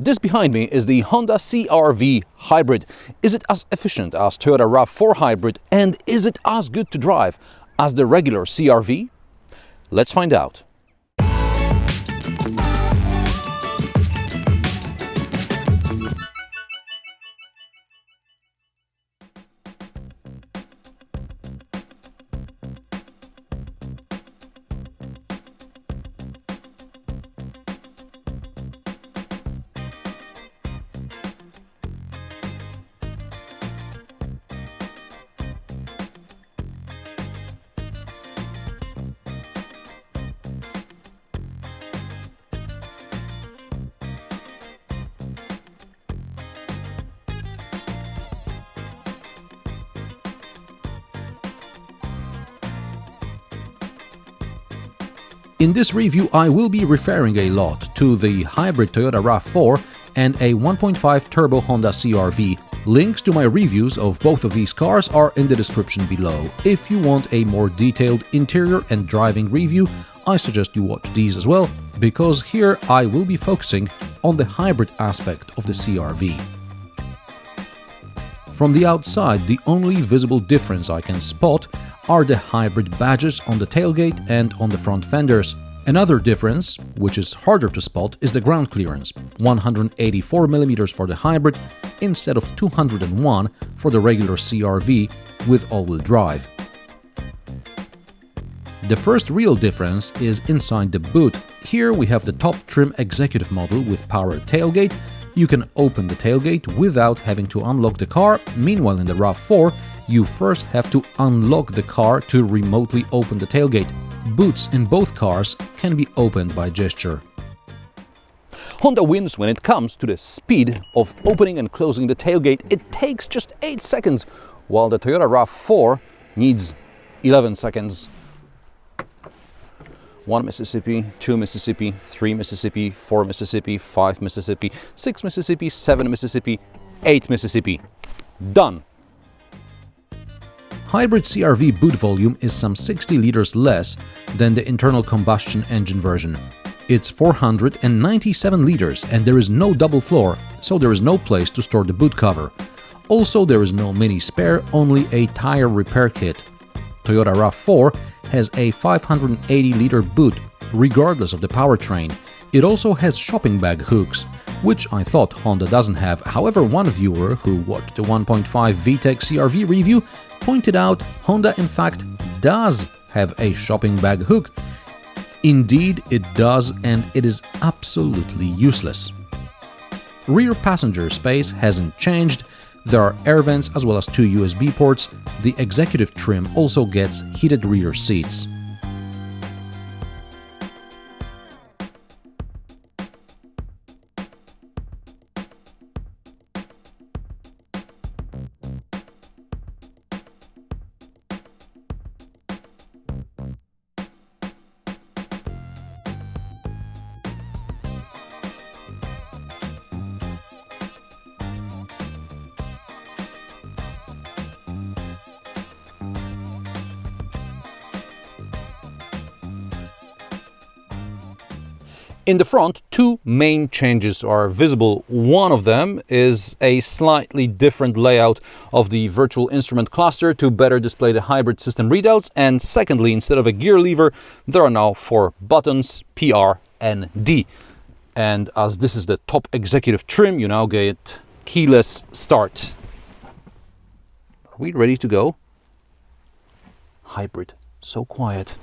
This behind me is the Honda CR-V Hybrid. Is it as efficient as Toyota RAV4 Hybrid, and is it as good to drive as the regular CR-V? Let's find out. In this review, I will be referring a lot to the hybrid Toyota RAV4 and a 1.5 turbo Honda CR-V. Links to my reviews of both of these cars are in the description below. If you want a more detailed interior and driving review, I suggest you watch these as well, because here I will be focusing on the hybrid aspect of the CR-V. From the outside, the only visible difference I can spot are the hybrid badges on the tailgate and on the front fenders. Another difference, which is harder to spot, is the ground clearance: 184mm for the hybrid instead of 201 for the regular CR-V with all-wheel drive. The first real difference is inside the boot. Here we have the top trim executive model with power tailgate. You can open the tailgate without having to unlock the car. Meanwhile, in the RAV4, you first have to unlock the car to remotely open the tailgate. Boots in both cars can be opened by gesture. Honda wins when it comes to the speed of opening and closing the tailgate. It takes just 8 seconds, while the Toyota RAV4 needs 11 seconds. 1 Mississippi, 2 Mississippi, 3 Mississippi, 4 Mississippi, 5 Mississippi, 6 Mississippi, 7 Mississippi, 8 Mississippi. Done! Hybrid CR-V boot volume is some 60 liters less than the internal combustion engine version. It's 497 liters and there is no double floor, so there is no place to store the boot cover. Also, there is no mini spare, only a tire repair kit. Toyota RAV4 has a 580-liter boot, regardless of the powertrain. It also has shopping bag hooks, which I thought Honda doesn't have. However, one viewer who watched the 1.5 VTEC CR-V review pointed out Honda in fact does have a shopping bag hook. Indeed it does, and it is absolutely useless. Rear passenger space hasn't changed. There are air vents as well as 2 USB ports. The executive trim also gets heated rear seats. In the front, 2 main changes are visible. One of them is a slightly different layout of the virtual instrument cluster to better display the hybrid system readouts. And secondly, instead of a gear lever, there are now 4 buttons, P, R, and D. And as this is the top executive trim, you now get keyless start. Are we ready to go? Hybrid, so quiet.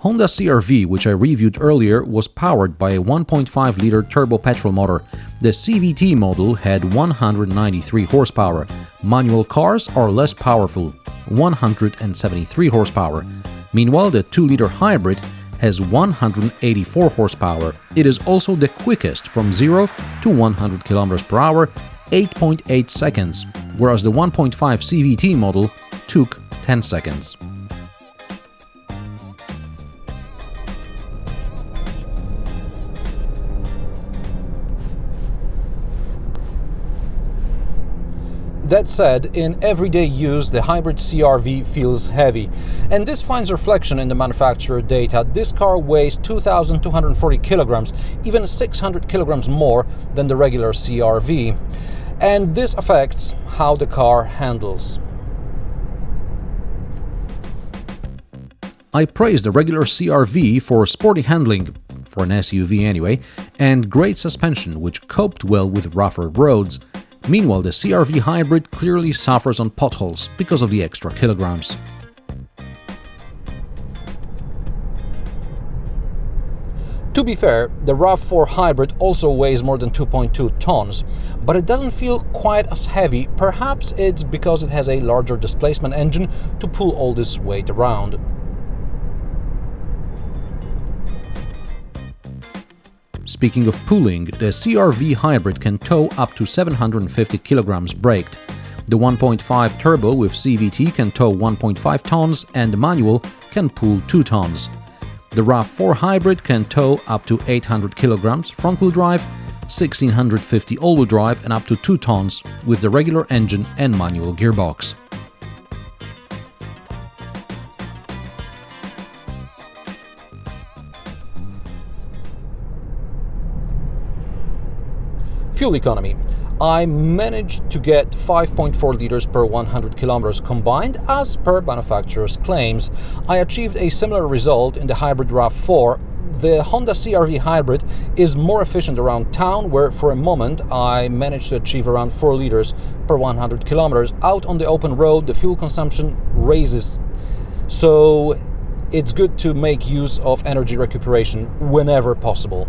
Honda CR-V, which I reviewed earlier, was powered by a 1.5-liter turbo petrol motor. The CVT model had 193 horsepower. Manual cars are less powerful, 173 horsepower. Meanwhile, the 2-liter hybrid has 184 horsepower. It is also the quickest from 0 to 100 km per hour, 8.8 seconds, whereas the 1.5 CVT model took 10 seconds. That said, in everyday use, the hybrid CR-V feels heavy, and this finds reflection in the manufacturer data. This car weighs 2,240 kilograms, even 600 kilograms more than the regular CR-V, and this affects how the car handles. I praise the regular CR-V for sporty handling, for an SUV anyway, and great suspension, which coped well with rougher roads. Meanwhile, the CR-V Hybrid clearly suffers on potholes because of the extra kilograms. To be fair, the RAV4 Hybrid also weighs more than 2.2 tons, but it doesn't feel quite as heavy. Perhaps it's because it has a larger displacement engine to pull all this weight around. Speaking of pulling, the CR-V Hybrid can tow up to 750 kilograms braked. The 1.5 turbo with CVT can tow 1.5 tons and the manual can pull 2 tons. The RAV4 Hybrid can tow up to 800 kilograms front-wheel drive, 1650 all-wheel drive and up to 2 tons with the regular engine and manual gearbox. Fuel economy. I managed to get 5.4 liters per 100 kilometers combined as per manufacturer's claims. I achieved a similar result in the hybrid RAV4. The Honda CR-V Hybrid is more efficient around town, where for a moment I managed to achieve around 4 liters per 100 kilometers. Out on the open road, the fuel consumption raises. So it's good to make use of energy recuperation whenever possible.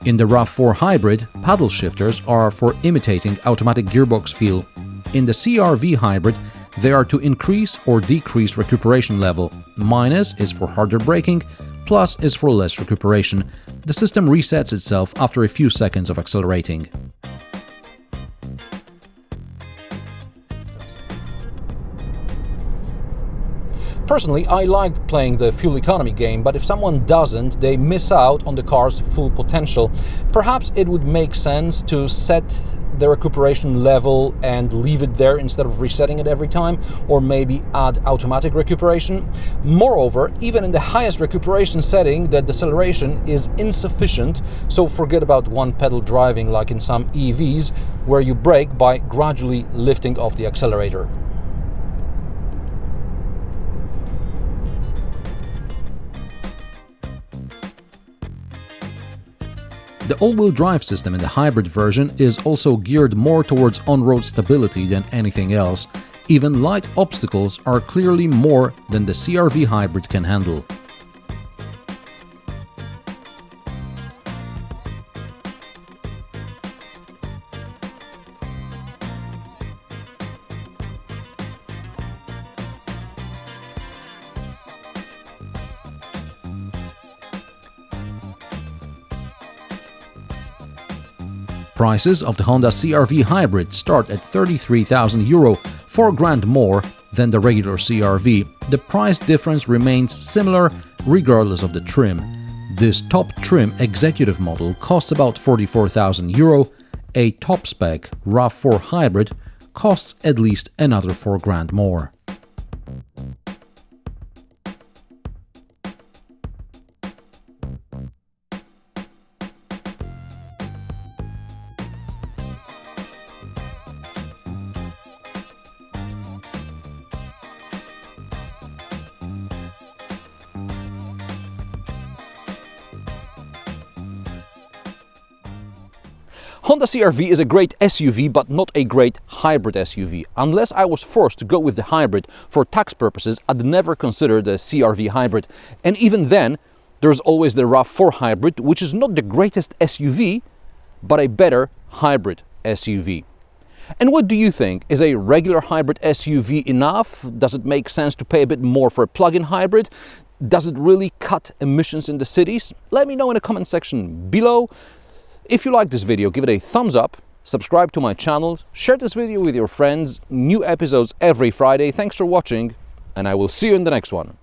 In the RAV4 Hybrid, paddle shifters are for imitating automatic gearbox feel. In the CR-V Hybrid, they are to increase or decrease recuperation level. Minus is for harder braking, plus is for less recuperation. The system resets itself after a few seconds of accelerating. Personally, I like playing the fuel economy game, but if someone doesn't, they miss out on the car's full potential. Perhaps it would make sense to set the recuperation level and leave it there instead of resetting it every time, or maybe add automatic recuperation. Moreover, even in the highest recuperation setting, the deceleration is insufficient, so forget about one-pedal driving like in some EVs, where you brake by gradually lifting off the accelerator. The all-wheel drive system in the hybrid version is also geared more towards on-road stability than anything else. Even light obstacles are clearly more than the CR-V Hybrid can handle. Prices of the Honda CR-V Hybrid start at €33,000, 4 grand more than the regular CR-V. The price difference remains similar regardless of the trim. This top trim executive model costs about €44,000. A top spec RAV4 Hybrid costs at least another 4 grand more. Honda CR-V is a great SUV, but not a great hybrid SUV. Unless I was forced to go with the hybrid for tax purposes, I'd never consider the CR-V Hybrid. And even then, there's always the RAV4 Hybrid, which is not the greatest SUV, but a better hybrid SUV. And what do you think? Is a regular hybrid SUV enough? Does it make sense to pay a bit more for a plug-in hybrid? Does it really cut emissions in the cities? Let me know in the comment section below. If you like this video, give it a thumbs up, subscribe to my channel, share this video with your friends. New episodes every Friday. Thanks for watching, and I will see you in the next one.